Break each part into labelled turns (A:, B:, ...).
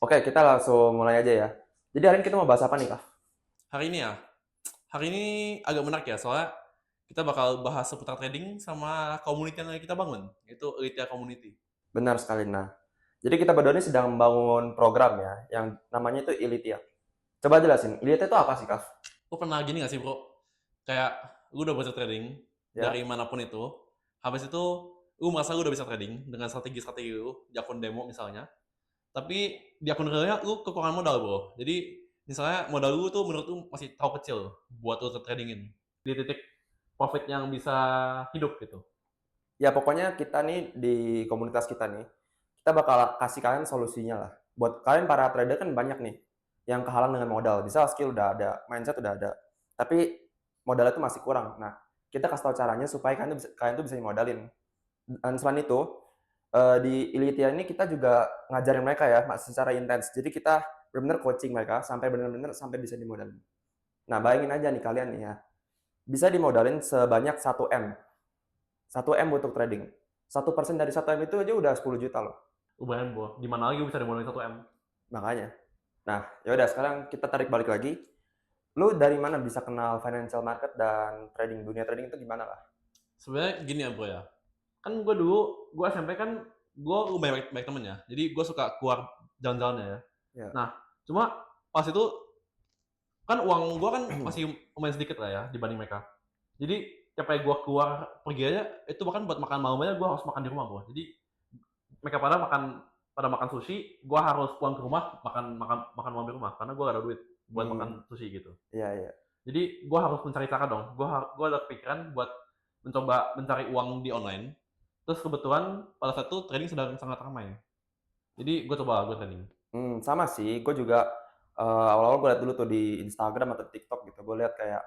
A: Oke, kita langsung mulai aja ya. Jadi hari ini kita mau bahas apa nih, Kak?
B: Hari ini ya, hari ini agak menarik ya, soalnya kita bakal bahas seputar trading sama community yang lagi kita bangun, yaitu Elitia Community.
A: Benar sekali. Nah, jadi kita berdua ini sedang membangun program ya, yang namanya itu Ilitia. Coba jelasin, Ilitia itu apa sih, Kak?
B: Lu pernah gini gak sih bro? Kayak lu udah belajar trading dari
A: Ya?
B: manapun itu, habis itu lu merasa lu udah bisa trading dengan strategi-strategi lu di akun demo misalnya, tapi di akun realnya lu kekurangan modal bro. Jadi misalnya modal lu tuh menurut lu masih terlalu kecil buat lu tradingin di titik profit yang bisa hidup gitu.
A: Ya pokoknya kita nih di komunitas kita nih, kita bakal kasih kalian solusinya lah. Buat kalian para trader kan banyak nih yang kehalang dengan modal. Bisa skill udah ada, mindset udah ada, tapi modalnya itu masih kurang. Nah, kita kasih tahu caranya supaya kalian tuh bisa modalin. Dan selain itu, di Ilitia ini kita juga ngajarin mereka ya, secara intens. Jadi kita benar-benar coaching mereka sampai benar-benar sampai bisa dimodalin. Nah, bayangin aja nih kalian nih ya, bisa dimodalin sebanyak 1 M. 1 M untuk trading. 1% dari 1 M itu aja udah 10 juta loh.
B: Lumayan bro, di mana lagi bisa dimodalin 1 M?
A: Makanya. Nah, ya udah sekarang kita tarik balik lagi. Lu dari mana bisa kenal financial market dan trading? Dunia trading itu gimana lah?
B: Sebenarnya gini ya bro ya, kan gue dulu gue SMP kan gue lumayan baik temen ya, jadi gue suka keluar jalan-jalan ya.
A: Ya.
B: Nah cuma pas itu kan uang gue kan masih lumayan sedikit lah ya dibanding mereka, jadi tiap kali gue keluar pergi aja itu bahkan buat makan malam aja gue harus makan di rumah bro. Jadi mereka pada makan sushi, gue harus pulang ke rumah makan makan makan malam di rumah karena gue gak ada duit buat
A: Hmm,
B: makan sushi gitu.
A: iya iya.
B: Jadi gue harus mencari cara dong. Gue ada pikiran buat mencoba mencari uang di online. Terus kebetulan pada saat itu trading sedang sangat ramai. Jadi gue trading.
A: Sama sih, gue juga awal-awal gue liat dulu tuh di Instagram atau TikTok gitu. Gue lihat kayak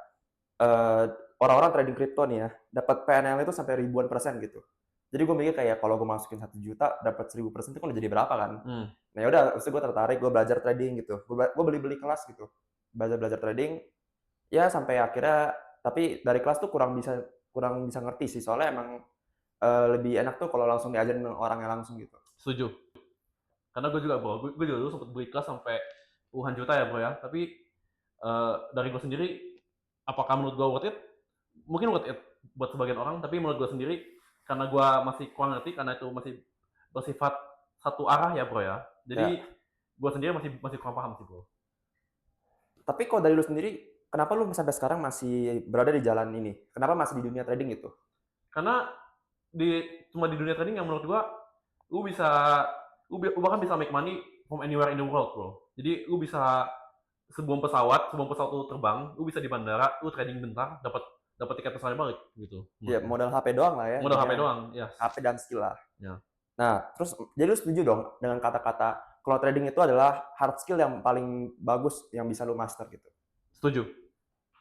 A: eh, orang-orang trading kripto nih ya, dapat PNL itu sampai ribuan persen gitu. Jadi gue mikir kayak kalau gue masukin 1 juta dapat 1000% itu kan udah jadi berapa kan?
B: Hmm.
A: Nah ya udah, terus gue tertarik, gue belajar trading gitu. Gue beli-beli kelas gitu, belajar-belajar trading. Ya sampai akhirnya, tapi dari kelas tuh kurang bisa ngerti sih, soalnya emang lebih enak tuh kalau langsung diajarin orangnya langsung gitu.
B: Setuju. Karena gue juga bro, gue juga dulu sempat beli kelas sampai puluhan juta ya bro ya. Tapi dari gue sendiri, apakah menurut gue worth it? Mungkin worth it buat sebagian orang, tapi menurut gue sendiri karena gue masih kurang ngerti, karena itu masih bersifat satu arah ya bro ya.
A: Ya.
B: Jadi gue sendiri masih masih kurang paham sih bro.
A: Tapi kalau dari lu sendiri, kenapa lu sampai sekarang masih berada di jalan ini? Kenapa masih di dunia trading gitu?
B: Karena cuma di dunia trading yang menurut gua lu bisa lu bahkan bisa make money from anywhere in the world bro. Jadi lu bisa sebelum pesawat lu terbang, lu bisa di bandara, lu trading bentar, dapat dapat tiket pesawatnya balik gitu
A: Ya
B: menurut gua.
A: modal HP doang lah ya
B: Modal HP
A: intinya.
B: doang, ya.
A: HP dan skill lah.
B: Ya,
A: Nah, terus jadi lu setuju dong dengan kata-kata kalau trading itu adalah hard skill yang paling bagus yang bisa lu master gitu?
B: setuju.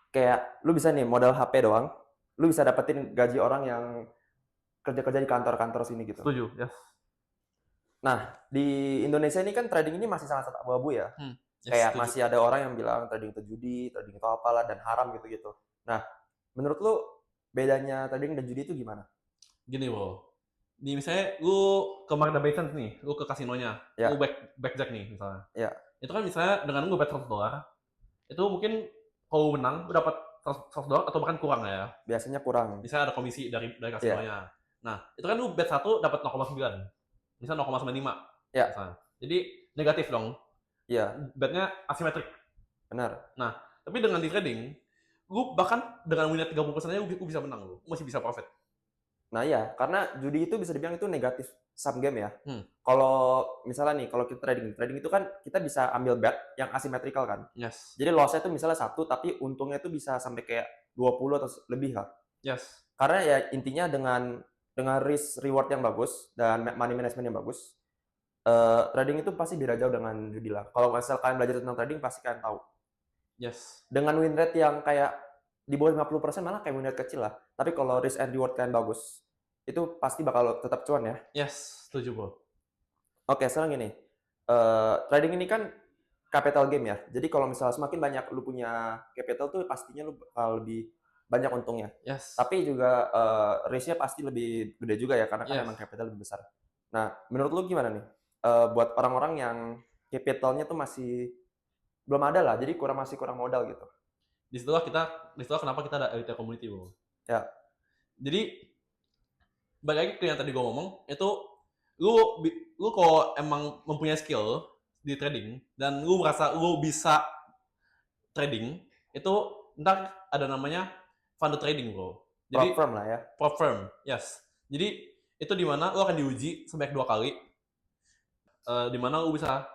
A: Kayak lu bisa nih modal HP doang, lu bisa dapetin gaji orang yang kerja-kerja di kantor-kantor sini gitu.
B: Setuju, yes.
A: Nah, di Indonesia ini kan trading ini masih sangat abu-abu ya.
B: Yes,
A: Kayak
B: setuju.
A: masih ada orang yang bilang trading itu judi, trading itu apalah dan haram gitu-gitu. Nah, menurut lu bedanya trading dan judi itu gimana?
B: Gini bro, misalnya lu ke Marina Bay Sands nih, lu ke kasinonya, lu
A: Ya,
B: blackjack nih misalnya.
A: ya,
B: Itu kan misalnya dengan lu bet $100, itu mungkin kalau lu menang lu dapat $100 atau bahkan kurang ya.
A: biasanya kurang.
B: Misalnya ada komisi dari
A: Ya,
B: kasinonya. Nah, itu kan lu bet satu dapat 0,9. Misalnya 0,95
A: ya,
B: misalnya. Jadi negatif dong.
A: iya,
B: Betnya asimetrik.
A: benar.
B: Nah, tapi dengan di trading, lu bahkan dengan minat 30% aja lu bisa menang lu. Masih bisa profit.
A: Nah iya, karena judi itu bisa dibilang itu negatif sum game ya.
B: Hmm,
A: Kalau misalnya nih, kalau kita trading, trading itu kan kita bisa ambil bet yang asymmetrical kan.
B: yes.
A: Jadi loss-nya itu misalnya satu, tapi untungnya itu bisa sampai kayak 20 atau lebih lah.
B: Yes.
A: Karena ya intinya dengan risk reward yang bagus dan money management yang bagus, trading itu pasti beda jauh dengan judi lah. Kalau misal kalian belajar tentang trading pasti kalian tahu.
B: Yes.
A: Dengan win rate yang kayak di bawah 50% malah kayak win rate kecil lah. Tapi kalau risk and reward kalian bagus, itu pasti bakal tetap cuan ya.
B: Yes, setuju, Bro.
A: Oke, sekarang gini, trading ini kan capital game ya. Jadi kalau misalnya semakin banyak lu punya capital tuh pastinya lu bakal lebih banyak untungnya.
B: Yes.
A: Tapi juga, risk-nya pasti lebih gede juga ya karena kan
B: Yes.
A: emang capital lebih besar. Nah, menurut lu gimana nih, buat orang-orang yang capital-nya tuh masih belum ada lah, jadi masih kurang modal gitu.
B: Disitulah kenapa kita ada elite community, bro.
A: Ya,
B: Jadi balik lagi ke yang tadi gue ngomong, itu lu kalau emang mempunyai skill di trading dan lu merasa lu bisa trading, itu ntar ada namanya fund trading, bro.
A: prop
B: Jadi
A: firm lah ya.
B: prop firm, yes. Jadi itu di mana lu akan diuji sebanyak 2 kali, di mana lu bisa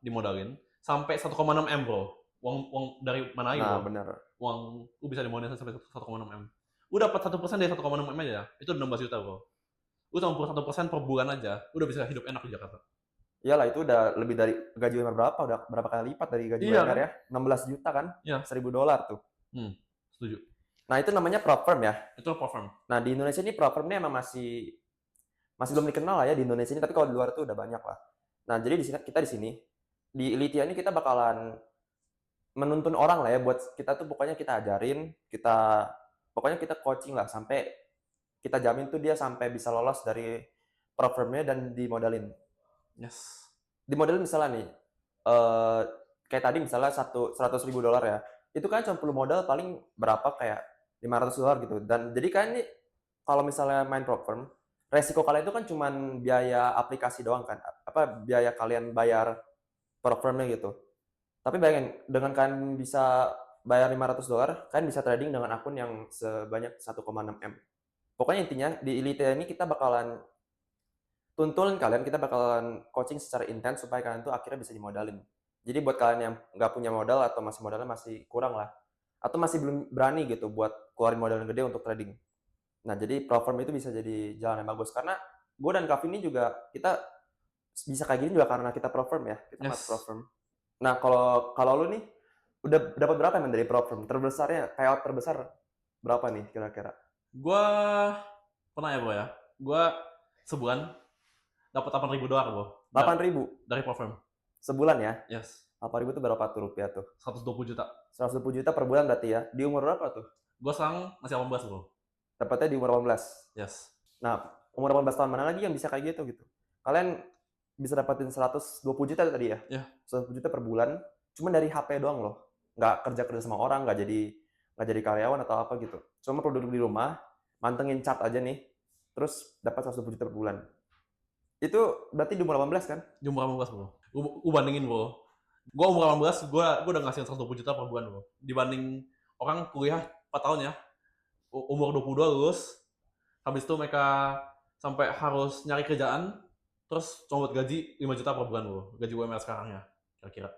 B: dimodalin sampai 1,6 M, bro. Uang dari mana lagi,
A: Nah,
B: bro?
A: bener.
B: Uang lu bisa dimodalin sampai 1,6 M. Lu dapat 1% dari 1,6 M aja, itu 16 juta, bro. Lu 1% per bulan aja, udah bisa hidup enak di Jakarta.
A: Iyalah itu udah lebih dari gaji UMR berapa? Udah berapa kali lipat dari gaji
B: Iya
A: UMR
B: kan?
A: ya? 16 juta kan?
B: Iya.
A: $1.000 tuh.
B: Setuju.
A: Nah, itu namanya prop firm ya.
B: Itu prop firm.
A: Nah, di Indonesia ini prop firm ini emang masih belum dikenal lah ya di Indonesia ini, tapi kalau di luar tuh udah banyak lah. Nah, jadi di sini di Ilitia ini kita bakalan menuntun orang lah ya buat kita tuh pokoknya kita ajarin, pokoknya kita coaching lah sampai kita jamin tuh dia sampai bisa lolos dari prop firm-nya dan dimodalin.
B: Yes.
A: Dimodalin misalnya nih, eh kayak tadi misalnya $100.000 ya, itu kan cuma perlu modal paling berapa kayak $500 gitu. Dan jadi kan ini kalau misalnya main prop firm, resiko kalian itu kan cuma biaya aplikasi doang kan, apa biaya kalian bayar prop firm-nya gitu. Tapi bayangin, dengan kalian bisa bayar $500, kalian bisa trading dengan akun yang sebanyak 1,6 M. Pokoknya intinya di Elite ini kita bakalan tuntun kalian, kita bakalan coaching secara intens supaya kalian tuh akhirnya bisa dimodalin. Jadi buat kalian yang nggak punya modal atau masih modalnya masih kurang lah, atau masih belum berani gitu buat keluarin modal yang gede untuk trading. Nah, jadi platform itu bisa jadi jalan yang bagus karena gue dan Kavin ini juga kita bisa kayak gini juga karena kita platform ya, kita masuk
B: Yes.
A: platform. Nah, kalau lu nih udah dapat berapa emang dari platform? Terbesarnya payout terbesar berapa nih kira-kira?
B: Gua pernah ya, bro ya. Gua sebulan dapat $8.000, bro.
A: 8.000
B: Dari prop firm.
A: sebulan ya?
B: Yes.
A: 8.000 itu berapa tuh rupiah tuh?
B: 120 juta.
A: 120 juta per bulan berarti ya. Di umur berapa tuh?
B: Gua sekarang masih 18, bro.
A: Dapatnya di umur 18.
B: Yes.
A: Nah, umur 18 tahun mana lagi yang bisa kayak gitu? Kalian bisa dapatin 120 juta tadi ya?
B: Iya.
A: 120 juta per bulan, cuma dari HP doang loh. Nggak kerja sama orang, nggak jadi karyawan atau apa gitu. Cuma perlu duduk di rumah, mantengin chart aja nih, terus dapat 120 juta per bulan. Itu berarti di umur 18 kan?
B: Di umur 18, bro. Gua bandingin, bro. Gua umur 18, gua udah ngasihin 120 juta per bulan, bro. Dibanding orang kuliah 4 tahun ya. Umur 22 lulus, habis itu mereka sampai harus nyari kerjaan, terus cuma buat gaji 5 juta per bulan, bro. Gaji UMR sekarang ya, kira-kira.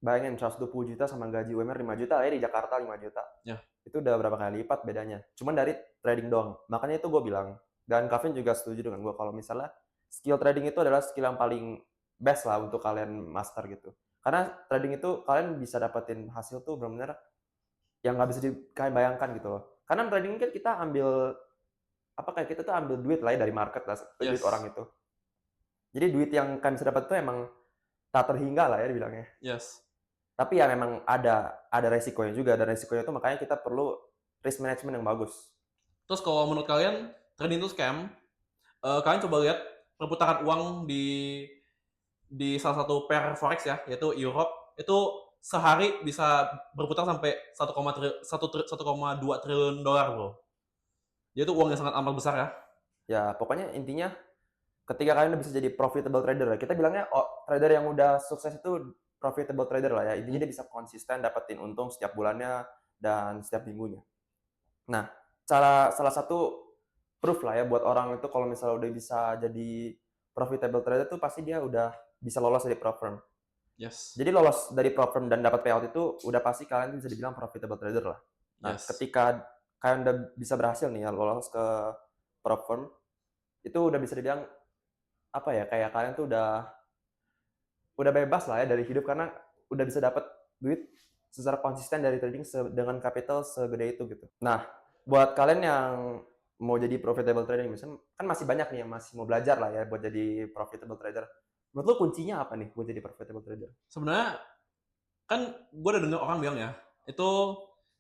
A: Bayangin 120 juta sama gaji UMR 5 juta lah ya di Jakarta 5 juta.
B: Ya.
A: Itu udah berapa kali lipat bedanya. Cuman dari trading doang. Makanya itu gue bilang, dan Kevin juga setuju dengan gue kalau misalnya skill trading itu adalah skill yang paling best lah untuk kalian master gitu. Karena trading itu kalian bisa dapetin hasil tuh benar-benar yang nggak bisa kalian bayangkan gitu loh. Karena trading kan kita ambil kayak kita tuh ambil duit lah ya dari market lah, duit
B: Yes.
A: orang itu. Jadi duit yang kalian bisa dapat tuh emang tak terhingga lah ya dibilangnya.
B: Yes.
A: Tapi ya memang ada resikonya juga, dan resikonya itu makanya kita perlu risk management yang bagus.
B: Terus kalau menurut kalian trading itu scam, kalian coba lihat perputaran uang di salah satu pair forex ya, yaitu Europe, itu sehari bisa berputar sampai 1,2 triliun dolar, bro. Jadi itu uang yang sangat amat besar ya.
A: Ya pokoknya intinya ketika kalian udah bisa jadi profitable trader ya, kita bilangnya trader yang udah sukses itu profitable trader lah ya. Intinya dia bisa konsisten dapetin untung setiap bulannya dan setiap minggunya. Nah, salah satu proof lah ya buat orang itu kalau misalnya udah bisa jadi profitable trader tuh pasti dia udah bisa lolos dari prop firm.
B: Yes.
A: Jadi lolos dari prop firm dan dapat payout itu udah pasti kalian bisa dibilang profitable trader lah. Nah,
B: Yes.
A: ketika kalian udah bisa berhasil nih ya lolos ke prop firm, itu udah bisa dibilang apa ya, kayak kalian tuh udah bebas lah ya dari hidup karena udah bisa dapat duit secara konsisten dari trading dengan capital segede itu gitu. Nah, buat kalian yang mau jadi profitable trader misalnya kan masih banyak nih yang masih mau belajar lah ya buat jadi profitable trader. Menurut lo kuncinya apa nih buat jadi profitable trader?
B: Sebenarnya kan gue udah dengar orang bilang ya, itu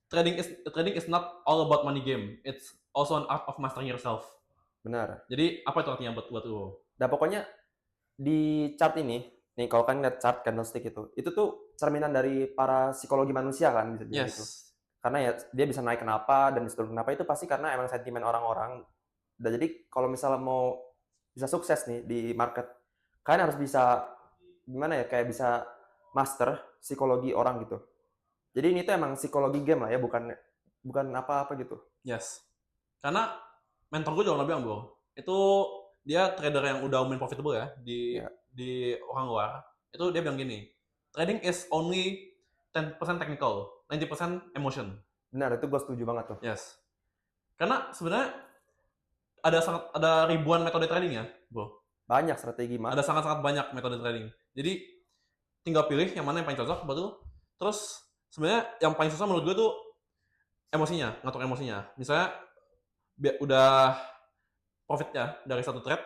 B: trading is not all about money game. It's also an art of mastering yourself.
A: Benar.
B: Jadi apa itu artinya buat lo?
A: Nah, pokoknya di chart ini Nih kalau kan lihat chart candlestick itu tuh cerminan dari para psikologi manusia kan bisa dibilang gitu.
B: Yes.
A: Karena ya dia bisa naik kenapa dan bisa turun kenapa itu pasti karena emang sentimen orang-orang. Dan jadi kalau misalnya mau bisa sukses nih di market, kalian harus bisa gimana ya, kayak bisa master psikologi orang gitu. Jadi ini tuh emang psikologi game lah ya, bukan bukan apa-apa gitu.
B: Yes. Karena mentor gue juga pernah bilang, Bro, itu dia trader yang udah main profitable ya
A: Ya,
B: di orang luar. Itu dia bilang gini, trading is only 10% technical, 90% emotion.
A: benar itu gue setuju banget tuh.
B: Yes. Karena sebenarnya ada ribuan metode trading ya, Bro.
A: Banyak strategi mah.
B: Ada sangat-sangat banyak metode trading. Jadi tinggal pilih yang mana yang paling cocok buat lu. Terus sebenarnya yang paling susah menurut gue tuh emosinya, ngatur emosinya. Misalnya udah profitnya dari satu trade,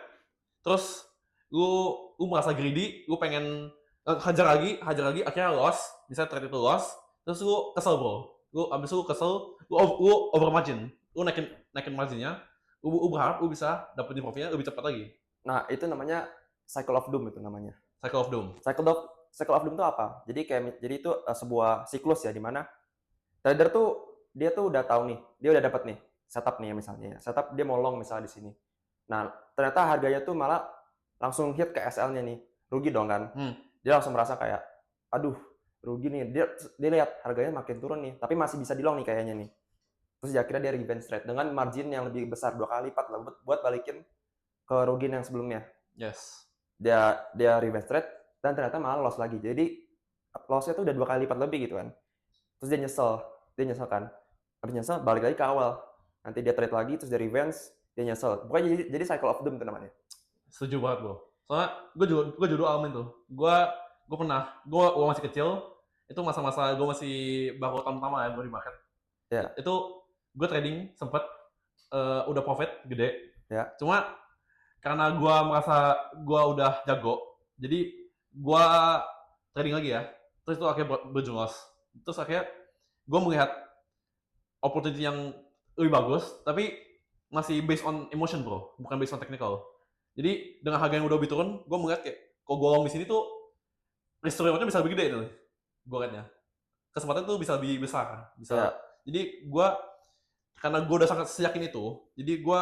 B: terus lu merasa greedy, lu pengen hajar lagi, akhirnya loss, misalnya trade itu loss, terus lu kesel bro, abis lu kesel, lu over margin, lu naikin marginnya, lu berharap lu bisa dapetin profitnya lebih cepat lagi.
A: Nah, itu namanya cycle of doom itu namanya.
B: Cycle of doom.
A: Cycle of doom itu apa? Jadi itu sebuah siklus ya di mana trader tuh dia tuh udah tahu nih, dia udah dapat nih setup nih ya misalnya. Setup dia mau long misalnya di sini. Nah, ternyata harganya tuh malah langsung hit ke SL-nya nih. Rugi dong kan? Dia langsung merasa kayak, aduh, rugi nih. Dia lihat harganya makin turun nih, tapi masih bisa di long nih kayaknya nih. Terus akhirnya dia revenge trade dengan margin yang lebih besar 2 kali lipat lah buat balikin kerugian yang sebelumnya.
B: Yes.
A: Dia revenge trade dan ternyata malah loss lagi. Jadi loss-nya tuh udah 2 kali lipat lebih gitu kan. Terus dia nyesel kan. Habis nyesel balik lagi ke awal. Nanti dia trade lagi terus dia revenge, dia nyesel. Pokoknya jadi cycle of doom itu namanya.
B: Setuju banget bro. Soalnya gue juga alamin tuh. Gue masih kecil, itu masa-masa gue masih baru tahun pertama ya gue di market.
A: Ya,
B: Itu gue trading sempet udah profit gede.
A: ya.
B: Cuma karena gue merasa gue udah jago, jadi gue trading lagi ya. Terus itu akhirnya berujung loss. Terus akhirnya gue melihat opportunity yang lebih bagus, tapi masih based on emotion bro, bukan based on technical. Jadi dengan harga yang udah lebih turun, gue melihat kayak kalau gue long di sini tuh risk to rewardnya bisa lebih gede tuh, gue liatnya. Kesempatan tuh bisa lebih besar, bisa.
A: Ya.
B: Jadi gue karena gue udah sangat seyakin itu, jadi gue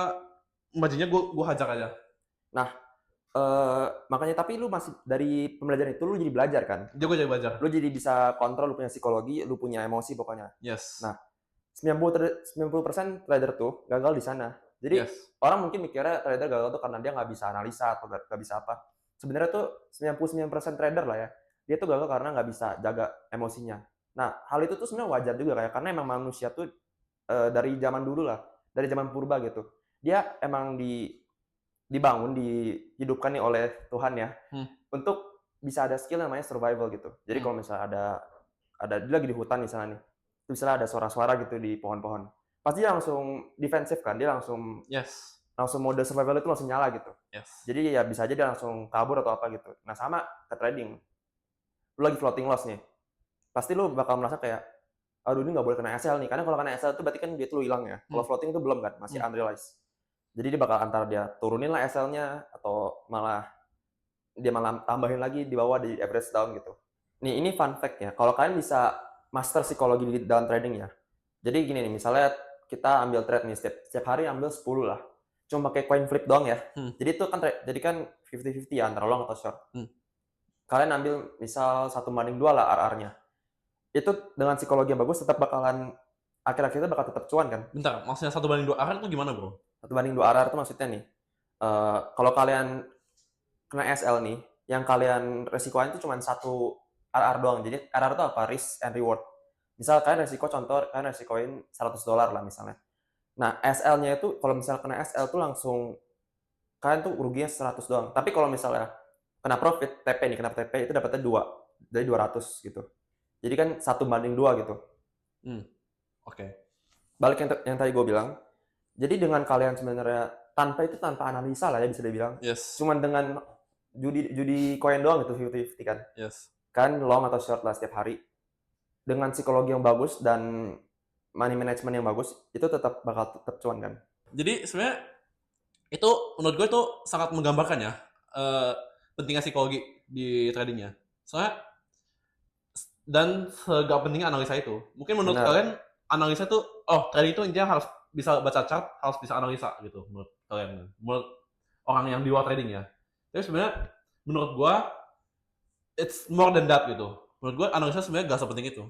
B: marginnya gue hajar aja.
A: Nah, makanya tapi lu masih dari pembelajaran itu lu jadi belajar kan?
B: Jadi gue jadi belajar.
A: Lu jadi bisa kontrol lu punya psikologi, lu punya emosi pokoknya.
B: Yes.
A: Nah, 90% trader tuh gagal di sana. Jadi
B: Yes.
A: orang mungkin mikirnya trader gagal tuh karena dia nggak bisa analisa atau nggak bisa apa. Sebenarnya tuh 99% trader lah ya, dia tuh gagal karena nggak bisa jaga emosinya. Nah, hal itu tuh sebenarnya wajar juga kayak karena emang manusia tuh dari zaman dulu lah, dari zaman purba gitu. Dia emang dibangun, dihidupkan nih oleh Tuhan ya, untuk bisa ada skill namanya survival gitu. Jadi kalau misalnya ada dia lagi di hutan misalnya nih, misalnya ada suara-suara gitu di pohon-pohon, pasti dia langsung defensif kan, dia langsung
B: Yes.
A: langsung mode survival itu langsung nyala gitu.
B: Yes.
A: Jadi ya bisa aja dia langsung kabur atau apa gitu. Nah sama ke trading, lu lagi floating loss nih, pasti lu bakal merasa kayak, aduh ini nggak boleh kena SL nih, karena kalau kena SL itu berarti kan duit lu hilang ya. Kalau floating itu belum kan, masih unrealized. Jadi dia bakal antara dia turunin lah SL-nya atau malah dia malah tambahin lagi di bawah di average down gitu. Nih ini fun fact ya, kalau kalian bisa master psikologi di dalam trading ya. Jadi gini nih, misalnya kita ambil trade nih setiap hari ambil 10 lah. Cuma pakai coin flip doang ya. Jadi itu kan jadi kan 50-50 ya antara long atau short. Kalian ambil misal 1/2 lah RR-nya. Itu dengan psikologi yang bagus tetap bakalan akhir-akhirnya bakal tetap cuan kan.
B: Bentar, maksudnya 1/2 arah itu gimana bro?
A: 1/2 RR itu maksudnya nih, kalau kalian kena SL nih, yang kalian resikoin itu cuma 1 RR doang. Jadi RR itu apa? Risk and reward. Misal kalian kalian resikoin $100 lah misalnya. Nah, SL-nya itu kalau misalnya kena SL tuh langsung kalian tuh ruginya 100 doang. Tapi kalau misalnya kena profit, TP nih, kena TP itu dapatnya 2, dari 200 gitu. Jadi kan 1/2 gitu.
B: Oke.
A: Balik yang tadi gue bilang, jadi dengan kalian sebenarnya tanpa analisa lah ya bisa dibilang.
B: Yes.
A: Cuman dengan judi koin doang gitu 50-50 kan.
B: Yes.
A: Kan long atau short lah setiap hari. Dengan psikologi yang bagus dan money management yang bagus, itu tetap bakal tetap cuan kan.
B: Jadi sebenarnya itu menurut gue itu sangat menggambarkan ya pentingnya psikologi. di tradingnya. Soalnya dan segak pentingnya analisa itu. Mungkin menurut
A: Benar.
B: kalian analisa itu, oh trading itu intinya harus bisa baca chart, harus bisa analisa gitu menurut kalian. Menurut orang yang di luar trading ya. Tapi sebenarnya menurut gua it's more than that gitu. Menurut gua analisa sebenarnya gak sepenting itu.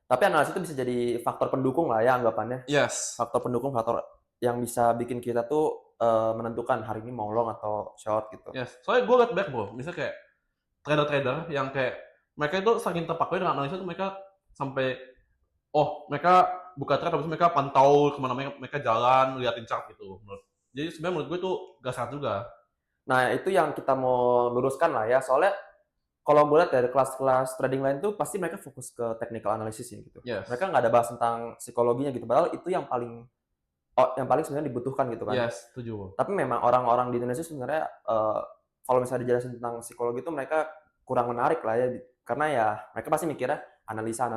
A: Tapi analisis itu bisa jadi faktor pendukung lah ya anggapannya.
B: Yes.
A: Faktor pendukung, faktor yang bisa bikin kita tuh menentukan hari ini mau long atau short gitu.
B: Yes. Soalnya gue liat back bro, misalnya kayak trader-trader yang kayak mereka itu saking terpaku dengan analisa tuh mereka sampai mereka buka trade habis itu mereka pantau kemana mereka jalan liatin chart gitu. Jadi sebenarnya menurut gue itu gak sehat juga.
A: Nah, itu yang kita mau luruskan lah ya. Soalnya kalau gue lihat dari kelas-kelas trading lain tuh pasti mereka fokus ke technical analysis ya gitu.
B: Yes.
A: Mereka nggak ada bahas tentang psikologinya gitu. Padahal itu yang paling sebenarnya dibutuhkan gitu kan.
B: Yes, setuju.
A: Tapi memang orang-orang di Indonesia sebenarnya kalau misalnya dijelasin tentang psikologi itu mereka kurang menarik lah ya. Karena ya mereka pasti mikirnya analisa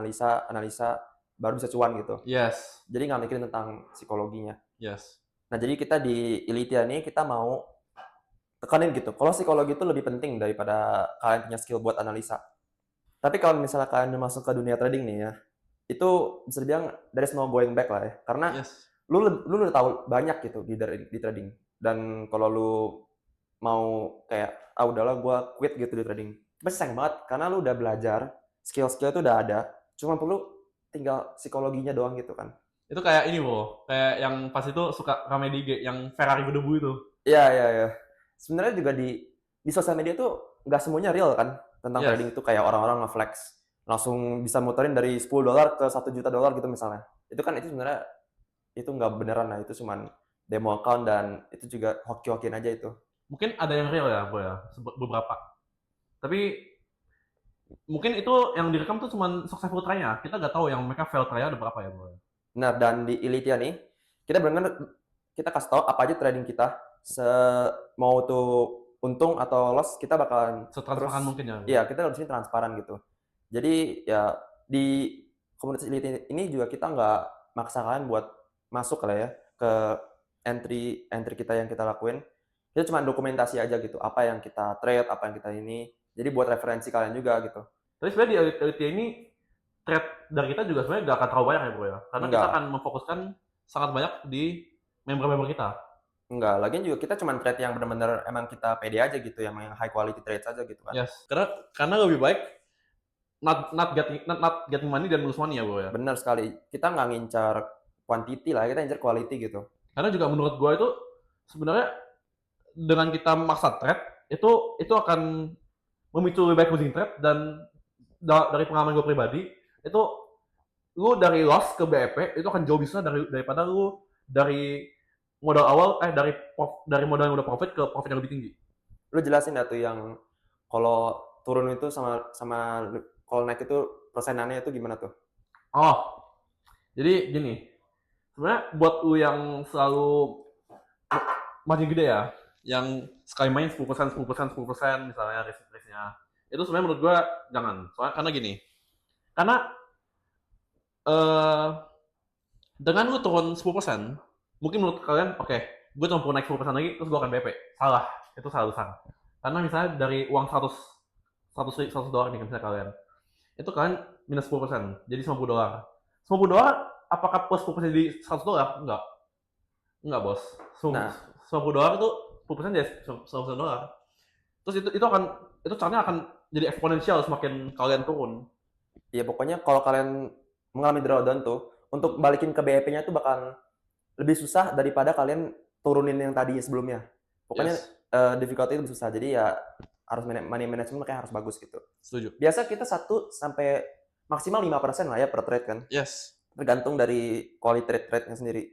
A: baru bisa cuan gitu.
B: Yes.
A: Jadi nggak mikirin tentang psikologinya.
B: Yes.
A: Nah, jadi kita di Ilitia nih kita mau tekanin gitu. Kalau psikologi itu lebih penting daripada kalian punya skill buat analisa. Tapi kalau misalnya kalian udah masuk ke dunia trading nih ya, itu bisa dibilang there is no going back lah ya. Karena
B: Yes.
A: lu udah tahu banyak gitu di trading. Dan kalau lu mau kayak udahlah gue quit gitu di trading, pasti sayang banget karena lu udah belajar, skill-skill itu udah ada, cuma perlu tinggal psikologinya doang gitu kan.
B: Itu kayak ini bro, kayak yang pas itu suka rame di IG yang Ferrari berdebu itu.
A: Iya, iya, iya. Sebenarnya juga di sosial media tuh nggak semuanya real kan tentang
B: Yes.
A: trading itu, kayak orang-orang nge-flex langsung bisa muterin dari $10 ke $1 juta gitu misalnya. Itu kan itu sebenarnya itu nggak beneran lah, itu cuman demo account dan itu juga hoki-hokian aja itu.
B: Mungkin ada yang real ya bro ya, beberapa. Tapi mungkin itu yang direkam tuh cuma successful try-nya. Kita nggak tahu yang mereka fail try-nya ada berapa ya bro.
A: Nah, dan di Ilitia nih, kita benar-benar kita kasih tahu apa aja trading kita, mau tuh untung atau loss kita bakalan terus,
B: Setransparan mungkin ya bro.
A: iya kita di sini transparan gitu. Jadi ya di komunitas Ilitia ini juga kita nggak maksa kalian buat masuk lah ya ke entry entry kita yang kita lakuin. Kita cuma dokumentasi aja gitu, apa yang kita trade, apa yang kita ini. Jadi buat referensi kalian juga gitu.
B: Tapi sebenarnya di Elite ini trade dari kita juga sebenarnya nggak akan terlalu banyak ya bro ya. Karena kita
A: Enggak,
B: akan memfokuskan sangat banyak di member-member kita.
A: enggak. Lagian juga kita cuma trade yang benar-benar emang kita pede aja gitu, yang high quality trade aja gitu kan.
B: Yes. Karena lebih baik not getting money dan lose money ya bro ya.
A: Benar sekali. Kita nggak ngincar quantity lah, kita ngincar quality gitu.
B: Karena juga menurut gue itu sebenarnya dengan kita maksa trade itu akan memicu lebih baik losing trade dan dari pengalaman gue pribadi itu lu dari loss ke BEP itu akan jauh bisa daripada lu dari modal awal dari modal yang udah profit ke profit yang lebih tinggi.
A: Lu jelasin dah tuh yang kalau turun itu sama sama kalau naik itu persenannya itu gimana tuh?
B: Oh, jadi gini, sebenarnya buat lu yang selalu margin gede ya, yang sekali main 10%, 10%, 10% misalnya risk-nya, itu sebenarnya menurut gua jangan. Soalnya karena gini, karena eh dengan lu turun 10%, mungkin menurut kalian, oke, gue cuma perlu naik 10% lagi, terus gue akan BP. Salah, itu salah besar. Karena misalnya dari uang 100 dolar nih, misalnya kalian, itu kalian minus 10%, jadi 50 dolar. 50 dolar, apakah plus 10% jadi 100 dolar? Enggak. Enggak, bos.
A: Nah,
B: 50 dolar itu 10% jadi 100 dolar. Terus itu caranya akan jadi eksponensial semakin kalian turun.
A: ya pokoknya kalau kalian mengalami drawdown tuh, untuk balikin ke BEP-nya tuh bakal lebih susah daripada kalian turunin yang tadi sebelumnya. Pokoknya
B: Yes,
A: difficulty itu lebih susah. Jadi ya harus money management makanya harus bagus gitu.
B: setuju.
A: Biasa kita 1 sampai maksimal 5% lah ya per trade kan.
B: Yes.
A: Tergantung dari quality trade-nya sendiri.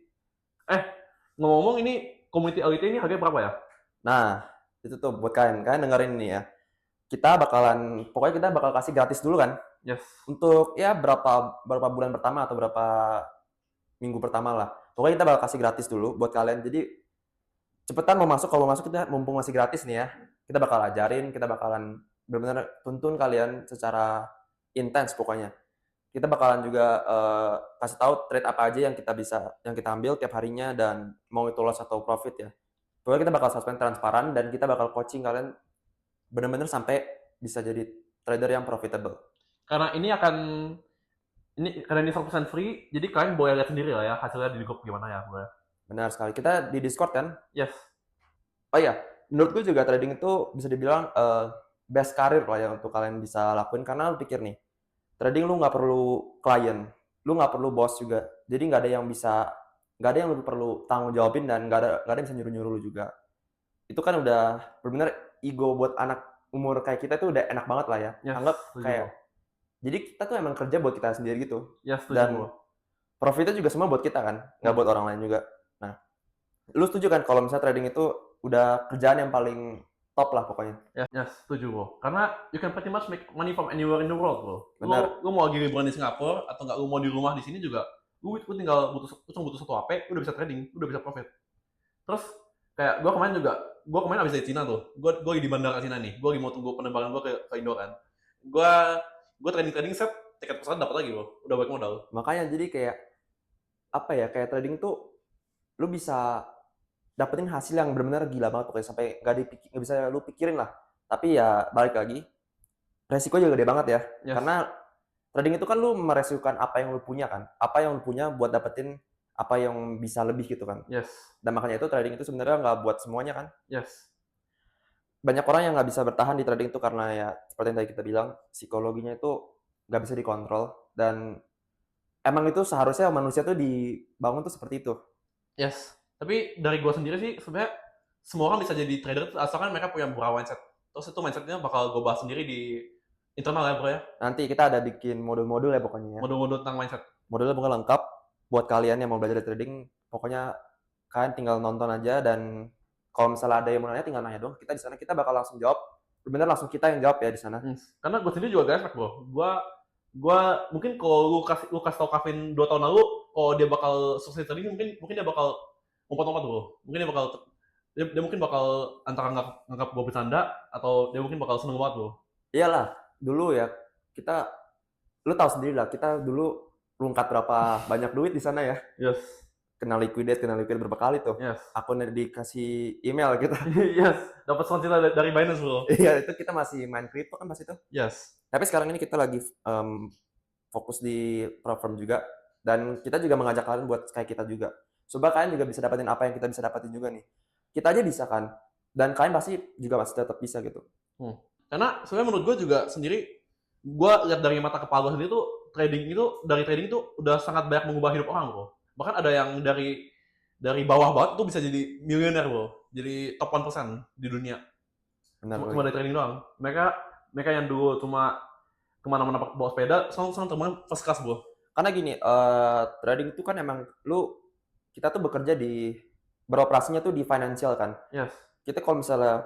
B: Ngomong-ngomong ini community elite ini harganya berapa ya?
A: Nah, itu tuh buat kalian. Kalian dengerin ini ya. Pokoknya kita bakal kasih gratis dulu kan.
B: Yes.
A: Untuk ya berapa bulan pertama atau berapa minggu pertama lah. Pokoknya kita bakal kasih gratis dulu buat kalian. Jadi cepetan mau masuk, kalau mau masuk kita mumpung masih gratis nih ya. Kita bakal ajarin, kita bakalan benar-benar tuntun kalian secara intens pokoknya. Kita bakalan juga kasih tahu trade apa aja yang kita ambil tiap harinya dan mau itu loss atau profit ya. Pokoknya kita bakal suspend transparan dan kita bakal coaching kalian benar-benar sampai bisa jadi trader yang profitable.
B: Karena karena ini 100% free, jadi kalian boleh lihat sendiri lah ya hasilnya di grup gimana ya, boleh.
A: Benar sekali. Kita di Discord kan.
B: Yes.
A: Oh iya, menurut gue juga trading itu bisa dibilang best karir lah ya untuk kalian bisa lakuin karena lu pikir nih, trading lu nggak perlu klien, lu nggak perlu bos juga. Jadi nggak ada yang lu perlu tanggung jawabin dan nggak ada yang bisa nyuruh-nyuruh lu juga. Itu kan udah benar-benar ego buat anak umur kayak kita tuh udah enak banget lah ya.
B: Yes,
A: Anggap
B: setuju
A: kayak
B: bro.
A: jadi kita tuh emang kerja buat kita sendiri gitu.
B: Yes, setuju bro.
A: Dan profitnya juga semua buat kita kan, nggak buat orang lain juga. Nah, lu setuju kan kalau misalnya trading itu udah kerjaan yang paling top lah pokoknya?
B: Yes, yes, setuju bro. Karena you can pretty much make money from anywhere in the world bro.
A: Benar.
B: Lu mau lagi liburan di Singapura atau nggak lu mau di rumah di sini juga, lu tinggal cuma butuh satu HP, lu udah bisa trading, lu udah bisa profit. Terus kayak gue kemarin abis dari Cina tuh, gue lagi di bandara Cina nih, gue lagi mau tunggu penerbangan gue ke Indo kan. Gue trading set, tiket pesawat dapat lagi bro, udah balik modal.
A: Makanya jadi kayak apa ya, kayak trading tuh lu bisa dapetin hasil yang benar-benar gila banget pokoknya sampai nggak bisa lu pikirin lah. Tapi ya balik lagi, resiko juga gede banget ya.
B: Yes,
A: Karena trading itu kan lu meresikokan apa yang lu punya kan, apa yang lu punya buat dapetin apa yang bisa lebih gitu kan.
B: yes,
A: Dan makanya itu trading itu sebenarnya nggak buat semuanya kan.
B: yes,
A: Banyak orang yang nggak bisa bertahan di trading itu karena ya seperti yang tadi kita bilang, psikologinya itu nggak bisa dikontrol dan emang itu seharusnya manusia tuh dibangun tuh seperti itu.
B: yes. Tapi dari gue sendiri sih sebenarnya semua orang bisa jadi trader asalkan mereka punya beberapa mindset. Terus itu mindsetnya bakal gue bahas sendiri di internal ya bro ya.
A: Nanti kita ada bikin modul-modul ya pokoknya ya.
B: Modul-modul tentang mindset.
A: Modulnya bukan lengkap buat kalian yang mau belajar trading. Pokoknya kalian tinggal nonton aja dan kalau misalnya ada yang mau nanya tinggal nanya dong. Kita di sana kita bakal langsung jawab. Bener langsung kita yang jawab ya di sana.
B: Karena gue sendiri juga gak expect bro. Gue mungkin kalau lu kasih tau Kevin 2 tahun lalu, kalau dia bakal sukses trading mungkin dia bakal lompat-lompat bro. Mungkin dia mungkin bakal antara nganggap gue bercanda atau dia mungkin bakal seneng banget bro.
A: Iyalah, dulu ya kita lu tahu sendiri lah, kita dulu lungkat berapa banyak duit di sana ya.
B: Yes.
A: Kena liquidate berapa kali tuh.
B: Yes.
A: Akunnya dikasih email kita.
B: Yes. Dapat selanjutnya dari Binance bro.
A: Iya, itu kita masih main crypto kan pas itu.
B: Yes.
A: Tapi sekarang ini kita lagi fokus di platform juga dan kita juga mengajak kalian buat kayak kita juga. Coba kalian juga bisa dapetin apa yang kita bisa dapetin juga nih. Kita aja bisa kan. Dan kalian pasti juga masih tetap bisa gitu.
B: Karena sebenarnya menurut gue juga sendiri, gue lihat dari mata kepala gue sendiri tuh dari trading itu udah sangat banyak mengubah hidup orang bro. Bahkan ada yang dari bawah banget tuh bisa jadi miliuner bro, jadi top 1% di dunia. Cuma dari trading doang. Mereka yang dulu cuma kemana-mana bawa sepeda, sekarang terbang first class bro.
A: Karena gini, trading itu kan emang kita tuh bekerja beroperasinya tuh di financial kan.
B: Yes.
A: Kita kalau misalnya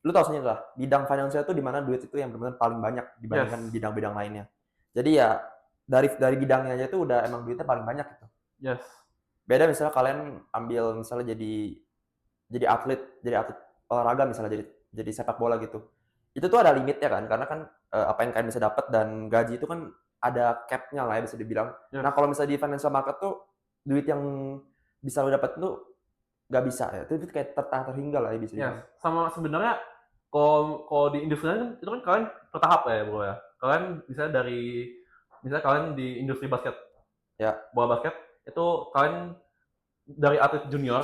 A: lu tahu sendiri lah, bidang finansial itu di mana duit itu yang benar-benar paling banyak dibandingkan bidang-bidang lainnya. Jadi ya dari bidangnya aja tuh udah emang duitnya paling banyak gitu.
B: Yes.
A: Beda misalnya kalian ambil misalnya jadi atlet olahraga misalnya jadi sepak bola gitu. Itu tuh ada limitnya kan, karena kan apa yang kalian bisa dapat dan gaji itu kan ada cap-nya lah ya bisa dibilang.
B: Yes.
A: Nah kalau misalnya di financial market tuh duit yang bisa lo dapat tuh nggak bisa ya, itu kayak terhingga lah ya bisa.
B: Yes. Sama sebenarnya kalau di industri kan itu kan kalian bertahap ya bro ya. Kalian misalnya kalian di industri basket,
A: ya
B: bola basket itu kalian dari atlet junior,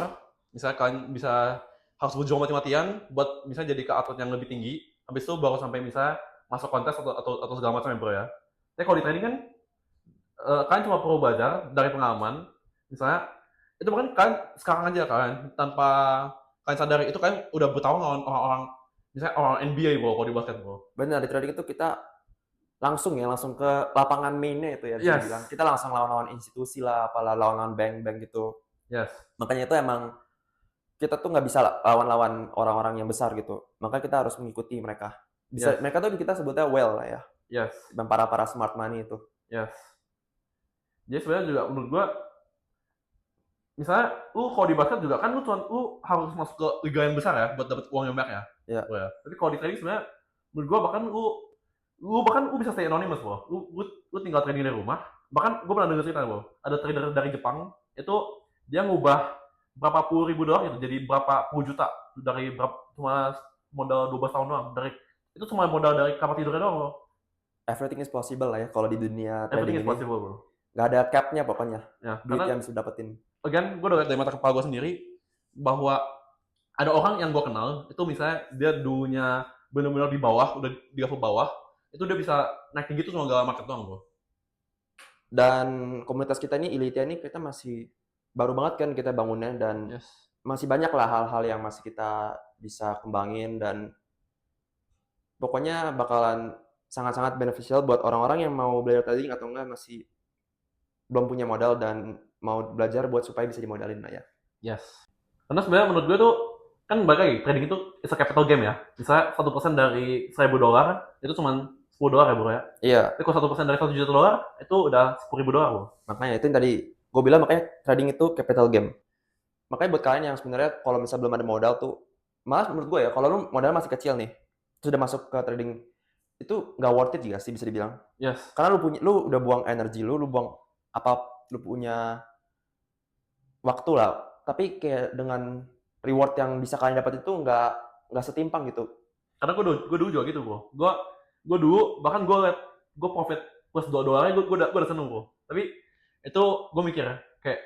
B: misalnya kalian bisa harus berjuang mati-matian buat bisa jadi ke atlet yang lebih tinggi, habis itu baru sampai bisa masuk kontes atau segala macam ya bro ya. Tapi kalau di trading kan kalian cuma perlu belajar dari pengalaman, misalnya itu kan kalian sekarang aja kalian tanpa kalian sadari itu kalian udah bertahun lawan orang-orang misalnya orang NBA bro kalau di basket bro.
A: Benar, di trading itu kita langsung ke lapangan mainnya itu ya bisa dibilang. Kita langsung lawan-lawan institusi lah, apalah lawan-lawan bank-bank gitu.
B: Yes.
A: Makanya itu emang kita tuh nggak bisa lawan-lawan orang-orang yang besar gitu. Makanya kita harus mengikuti mereka. Mereka tuh kita sebutnya whale lah ya.
B: Yes.
A: Dan para smart money itu.
B: Yes. Jadi sebenarnya juga menurut gua misalnya lu kalau di basket juga kan lu harus masuk ke liga yang besar ya buat dapat uang yang banyak ya.
A: Iya.
B: Tapi kalau di trading sebenarnya menurut gua bahkan lu bisa stay anonymous bro. Lu tinggal trading dari rumah. Bahkan gua pernah dengar cerita bro. Ada trader dari Jepang itu dia ngubah berapa puluh ribu dolar gitu jadi berapa puluh juta dari cuma modal 12 tahun doang dari Itu cuma modal dari kamar tidurnya doang bro.
A: Everything is possible lah ya kalau di dunia
B: Everything
A: trading
B: is
A: ini.
B: possible bro.
A: Nggak ada cap-nya pokoknya,
B: Ya,
A: duit
B: karena
A: yang bisa dapetin.
B: again gue udah lihat dari mata kepala gue sendiri bahwa ada orang yang gue kenal itu misalnya dia dulunya benar-benar di bawah, udah di level bawah, itu dia bisa naik tinggi tuh cuma gara market doang bro.
A: Dan komunitas kita ini, Ilitia ini kita masih baru banget kan kita bangunnya, dan
B: Yes.
A: masih banyak lah hal-hal yang masih kita bisa kembangin, dan pokoknya bakalan sangat-sangat beneficial buat orang-orang yang mau belajar trading atau enggak masih belum punya modal dan mau belajar buat supaya bisa dimodalin lah ya.
B: Yes. Karena sebenarnya menurut gue tuh kan balik lagi trading itu is a capital game ya. Misalnya 1% dari $1.000 itu cuma $10 ya bro ya.
A: Iya,
B: Tapi kalau 1% dari $1 juta itu udah $10.000 bro.
A: makanya itu yang tadi gue bilang, makanya trading itu capital game. Makanya buat kalian yang sebenarnya kalau misalnya belum ada modal tuh, malah menurut gue ya, kalau lu modalnya masih kecil nih, sudah masuk ke trading, itu nggak worth it juga sih bisa dibilang.
B: Yes.
A: Karena lu udah buang energi lu buang apa, lu punya waktu lah. Tapi kayak dengan reward yang bisa kalian dapat itu nggak setimpang gitu.
B: Karena gue dulu juga gitu bro. Gue dulu bahkan gue profit plus $2 gue udah seneng bro. Tapi itu gue mikir kayak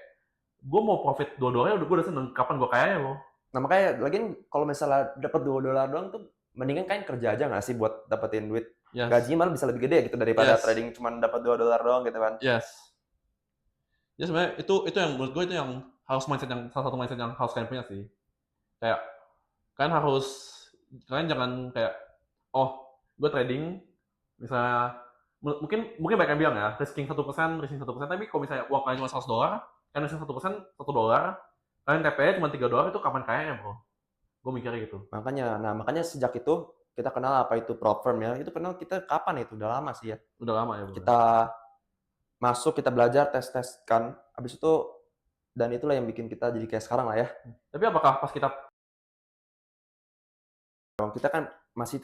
B: gue mau profit $2 gue udah seneng. Kapan gue kayanya bro?
A: Nah makanya lagi kalau misalnya dapat $2 doang tuh, mendingan kalian kerja aja nggak sih buat dapetin duit.
B: Yes.
A: Gajinya malah bisa lebih gede gitu daripada
B: Yes.
A: trading cuma dapat $2 doang gitu kan.
B: Yes. Ya sebenarnya itu yang menurut gue itu yang harus salah satu mindset yang harus kalian punya sih. Kayak kalian jangan kayak gue trading misalnya mungkin banyak yang bilang ya risking 1%, tapi kalau misalnya uang kalian cuma $100, kalian risking 1%, $1, kalian TP cuma $3 itu kapan kayaknya bro? Gue mikirnya gitu.
A: Makanya sejak itu kita kenal apa itu prop firm ya. Itu kenal kita kapan itu? Udah lama sih ya.
B: Udah lama ya bro.
A: Kita masuk, kita belajar, tes kan. Habis itu, dan itulah yang bikin kita jadi kayak sekarang lah ya.
B: Tapi apakah pas kita
A: kan masih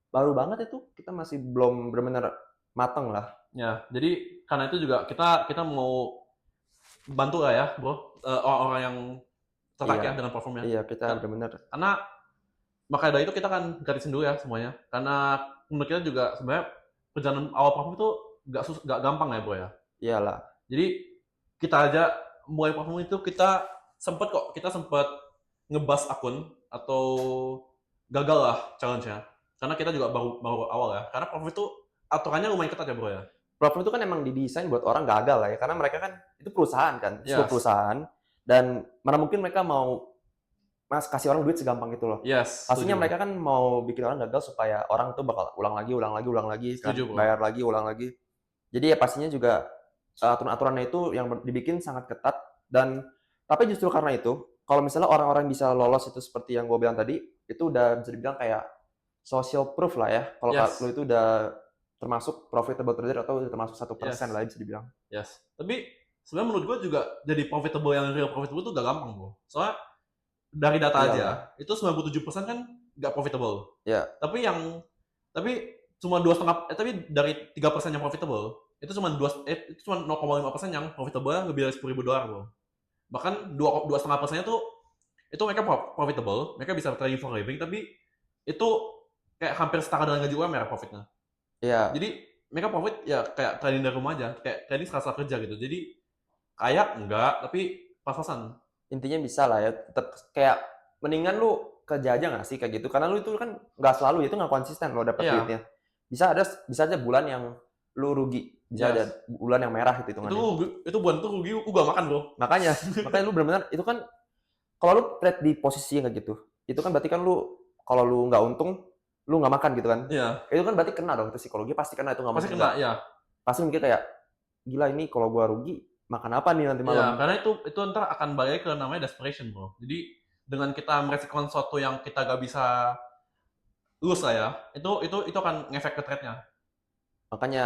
A: baru banget itu, kita masih belum benar-benar mateng lah.
B: ya, jadi karena itu juga kita mau bantu lah ya bro orang-orang yang tertarik ya dengan platformnya.
A: Iya, kita benar-benar.
B: Karena makanya dari itu kita kan gratisin dulu ya semuanya. Karena menurut kita juga sebenarnya perjalanan awal platform itu nggak gampang ya bro ya.
A: Iyalah.
B: Jadi kita aja mulai platform itu kita sempet ngebas akun atau gagal lah challenge-nya. Karena kita juga baru awal ya. Karena platform itu aturannya lumayan ketat ya bro ya.
A: Platform itu kan emang didesain buat orang gagal lah ya, karena mereka kan itu perusahaan kan,
B: Yes.
A: sebuah perusahaan, dan mana mungkin mereka mau kasih orang duit segampang itu loh.
B: Yes.
A: Pastinya
B: setuju.
A: mereka kan mau bikin orang gagal supaya orang tuh bakal ulang lagi kan,
B: Setuju, bro.
A: bayar lagi, ulang lagi. Jadi ya pastinya juga aturan-aturannya itu yang dibikin sangat ketat, dan tapi justru karena itu, kalau misalnya orang-orang bisa lolos itu seperti yang gue bilang tadi, itu udah bisa dibilang kayak social proof lah ya. Kalau
B: Yes.
A: lo itu udah termasuk profitable trader atau termasuk 1%
B: Yes.
A: lah bisa dibilang.
B: Yes. Tapi sebenarnya menurut gue juga jadi profitable yang real profitable tuh gak gampang bro. Soalnya dari data
A: Iyalah.
B: aja itu 97% kan gak profitable.
A: Iya.
B: Tapi cuma 2,5 tapi dari 3% yang profitable itu cuma 0,5% yang profitable lebih dari $10.000 bro. Bahkan 2,5%-nya tuh itu mereka profitable, mereka bisa trading for living, tapi itu kayak hampir setara dengan gaji UMR profitnya.
A: Iya.
B: Jadi mereka profit ya kayak trading dari rumah aja, kayak trading serasa kerja gitu. Jadi kaya enggak, tapi pas-pasan.
A: Intinya bisa lah ya, tetap kayak mendingan lu kerja aja nggak sih kayak gitu, karena lu itu kan nggak selalu, itu nggak konsisten lo dapet duitnya. Bisa aja bulan yang lu rugi, bisa ada bulan yang merah gitu hitungannya.
B: Itu bulan itu rugi, gak makan bro.
A: Makanya lu benar-benar itu kan, kalau lu trade di posisi yang kayak gitu, itu kan berarti kan lu kalau lu nggak untung, lu nggak makan gitu kan.
B: Iya.
A: Itu kan berarti kena dong, itu psikologi pasti kena, itu nggak
B: Pasti kena, ya.
A: Pasti mikir kayak, gila ini kalau gua rugi, makan apa nih nanti malam?
B: Ya, karena itu ntar akan balik ke namanya desperation bro. Jadi dengan kita meresikokan sesuatu yang kita gak bisa lose lah ya, itu akan ngefek ke trade-nya.
A: Makanya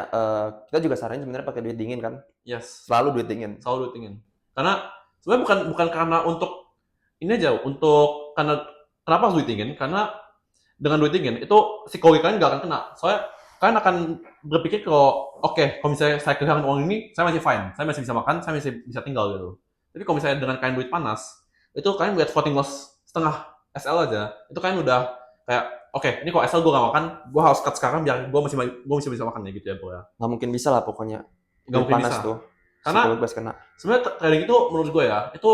A: kita juga saranin sebenarnya pakai duit dingin kan.
B: Yes.
A: Selalu duit dingin.
B: Karena sebenarnya bukan karena untuk ini aja, karena kenapa harus duit dingin? Karena dengan duit dingin itu psikologi kalian gak akan kena. Soalnya kalian akan berpikir kalau kalau misalnya saya kehilangan uang ini, saya masih fine, saya masih bisa makan, saya masih bisa tinggal gitu. Tapi kalau misalnya dengan kalian duit panas, itu kalian lihat floating loss setengah SL aja, itu kalian udah kayak oke, ini kalau SL gue nggak makan, gue harus cut sekarang biar gue masih bisa makan ya gitu ya bro ya.
A: Nggak mungkin bisa lah pokoknya.
B: Nggak
A: Udah
B: mungkin
A: panas
B: bisa.
A: tuh.
B: Karena
A: Psikolog gas kena.
B: sebenarnya trading itu menurut gue ya, itu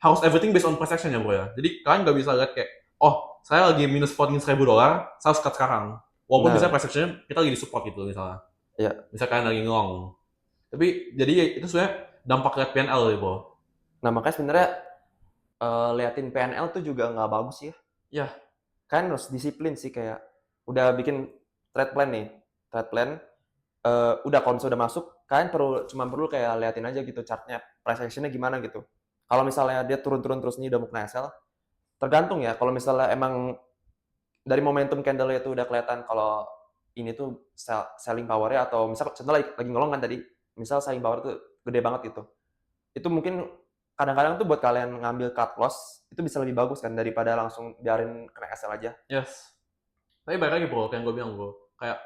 B: harus everything based on price action ya bro ya. Jadi kalian nggak bisa lihat kayak, oh saya lagi minus $14.000, saya harus cut sekarang. Walaupun bisa
A: Benar.
B: price actionnya kita lagi di support gitu misalnya.
A: Iya.
B: Misalnya kalian lagi ngong. Tapi jadi itu sebenarnya dampak lihat PNL ya bro.
A: Nah makanya sebenarnya liatin PNL tuh juga nggak bagus ya.
B: Ya,
A: Kan harus disiplin sih kayak udah bikin trade plan nih. Trade plan udah kalau misalnya udah masuk, kalian cuma perlu kayak liatin aja gitu chartnya, price action-nya gimana gitu. Kalau misalnya dia turun-turun terus nih udah mau kena sell, tergantung ya. Kalau misalnya emang dari momentum candle itu udah kelihatan kalau ini tuh selling power-nya atau misal contoh lagi ngolong kan tadi, misal selling power tuh gede banget gitu. Itu mungkin kadang-kadang tuh buat kalian ngambil cut loss itu bisa lebih bagus kan daripada langsung biarin kena SL aja.
B: yes. Tapi balik lagi bro, kayak yang gue bilang bro. Kayak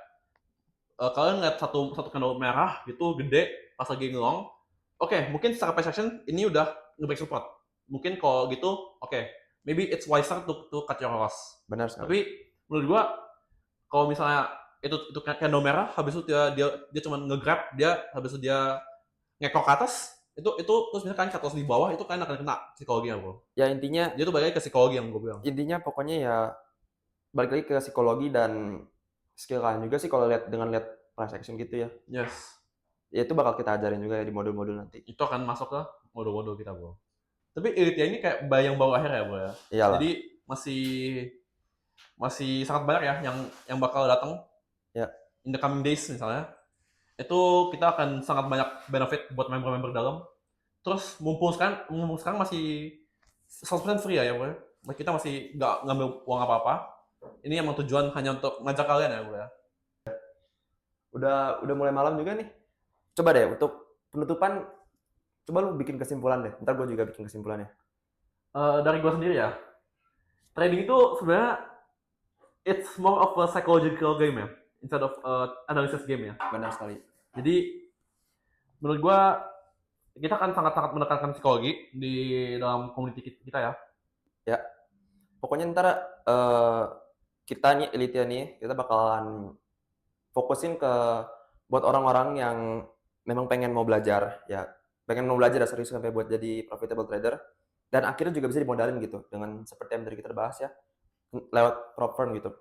B: kalian ngeliat satu candle merah gitu gede pas lagi ngelong, oke, mungkin secara price action ini udah nge-break support. Mungkin kalau gitu, oke, maybe it's wiser to cut your loss.
A: Benar sekali.
B: Tapi menurut gua kalau misalnya itu candle merah, habis itu dia cuma nge-grab, habis itu dia ngekok ke atas, itu terus misalnya kalian cut loss di bawah, itu kalian akan kena psikologinya bro.
A: Ya intinya
B: Dia tuh balik lagi ke psikologi yang gue bilang.
A: intinya pokoknya ya balik lagi ke psikologi dan skill kalian juga sih kalau lihat price action gitu ya.
B: Yes.
A: Ya itu bakal kita ajarin juga ya di modul-modul nanti.
B: Itu akan masuk ke modul-modul kita bro. Tapi Elite ini kayak bayang baru akhir ya bro ya.
A: Iyalah.
B: Jadi masih masih sangat banyak ya yang bakal datang
A: Ya.
B: in the coming days misalnya. Itu kita akan sangat banyak benefit buat member-member dalam. Terus mumpung sekarang masih 100% free ya bro. Kita masih nggak ngambil uang apa-apa. Ini emang tujuan hanya untuk ngajak kalian ya bro ya.
A: Udah mulai malam juga nih. Coba deh untuk penutupan coba lu bikin kesimpulan deh. Ntar gue juga bikin kesimpulannya.
B: Dari gue sendiri ya, trading itu sebenarnya it's more of a psychological game ya, instead of analysis game ya.
A: Benar sekali.
B: Jadi menurut gue kita akan sangat-sangat menekankan psikologi di dalam community kita ya.
A: Ya. Pokoknya ntar kita nih Elite nih kita bakalan fokusin ke buat orang-orang yang memang pengen mau belajar ya, pengen mau belajar serius sampai buat jadi profitable trader dan akhirnya juga bisa dimodalin gitu dengan seperti yang tadi kita bahas ya, lewat prop firm gitu.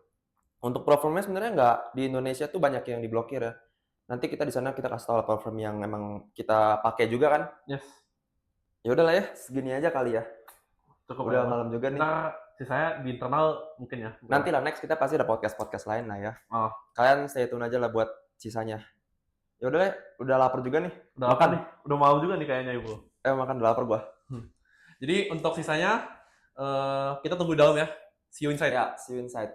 A: Untuk prop firm-nya sebenarnya nggak di Indonesia tuh banyak yang diblokir ya. Nanti kita di sana kita kasih tahu prop firm yang emang kita pakai juga kan.
B: Yes.
A: Ya udahlah ya, segini aja kali ya.
B: Cukup
A: Udah
B: ya.
A: malam juga nih.
B: Ntar sisanya di internal mungkin ya.
A: Nanti lah next kita pasti ada podcast lain lah ya.
B: Oh.
A: Kalian stay tune aja lah buat sisanya. Ya udah, udah lapar juga nih.
B: Udah makan nih, udah malam juga nih kayaknya ibu.
A: Makan udah lapar gua.
B: Jadi untuk sisanya kita tunggu di dalam ya. See you inside.
A: Ya, see you inside.